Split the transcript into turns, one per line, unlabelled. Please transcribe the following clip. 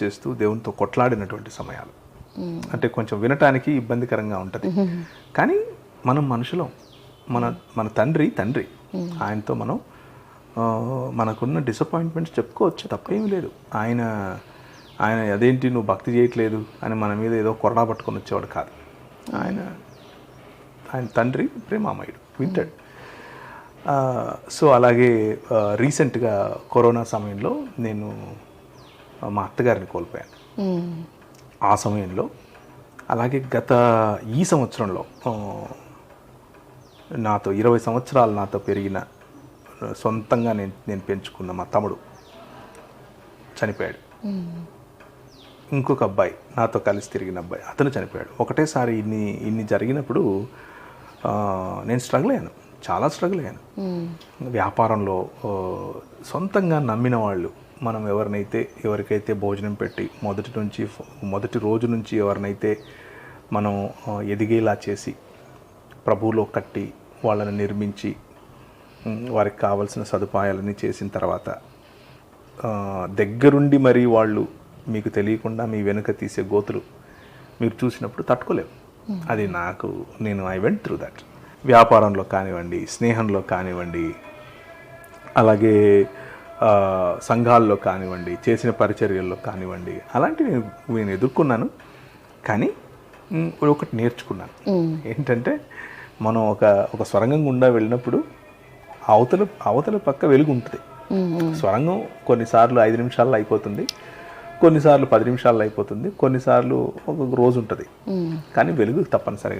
చేస్తూ దేవునితో కొట్లాడినటువంటి సమయాలు. అంటే కొంచెం వినటానికి ఇబ్బందికరంగా ఉంటుంది, కానీ మనం మనుషులం. మన తండ్రి ఆయనతో మనం మనకున్న డిసప్పాయింట్మెంట్స్ చెప్పుకోవచ్చు, తప్పేమీ లేదు. ఆయన అదేంటి నువ్వు భక్తి చేయట్లేదు అని మన మీద ఏదో కొరడా పట్టుకొని వచ్చేవాడు కాదు. ఆయన తండ్రి ప్రేమామయుడు, వింటాడు. సో అలాగే రీసెంట్గా కరోనా సమయంలో నేను మా అత్తగారిని కోల్పోయాను. ఆ సమయంలో అలాగే ఈ సంవత్సరంలో నాతో 20 సంవత్సరాలు నాతో పెరిగిన, సొంతంగా నేను పెంచుకున్న మా తమ్ముడు చనిపోయాడు. ఇంకొక అబ్బాయి, నాతో కలిసి తిరిగిన అబ్బాయి, అతను చనిపోయాడు. ఒకటేసారి ఇన్ని జరిగినప్పుడు నేను చాలా స్ట్రగుల్ అయ్యాను. వ్యాపారంలో సొంతంగా నమ్మిన వాళ్ళు, మనం ఎవరికైతే భోజనం పెట్టి మొదటి రోజు నుంచి ఎవరినైతే మనం ఎదిగేలా చేసి ప్రభువులో కట్టి వాళ్ళని నిర్మించి వారికి కావాల్సిన సదుపాయాలన్నీ చేసిన తర్వాత దగ్గరుండి మరి వాళ్ళు మీకు తెలియకుండా మీ వెనుక తీసే గోతులు మీరు చూసినప్పుడు తట్టుకోలేవు. అది ఐ వెంట్ త్రూ దట్. వ్యాపారంలో కానివ్వండి, స్నేహంలో కానివ్వండి, అలాగే సంఘాల్లో కానివ్వండి, చేసిన పరిచర్యల్లో కానివ్వండి, అలాంటివి నేను ఎదుర్కొన్నాను. కానీ ఒకటి నేర్చుకున్నాను, ఏంటంటే మనం ఒక సొరంగం గుండా వెళ్ళినప్పుడు అవతల పక్క వెలుగు ఉంటుంది. సొరంగం కొన్నిసార్లు 5 నిమిషాల్లో అయిపోతుంది, కొన్నిసార్లు 10 నిమిషాల్లో అయిపోతుంది, కొన్నిసార్లు ఒక రోజు ఉంటుంది, కానీ వెలుగు తప్పనిసరిగా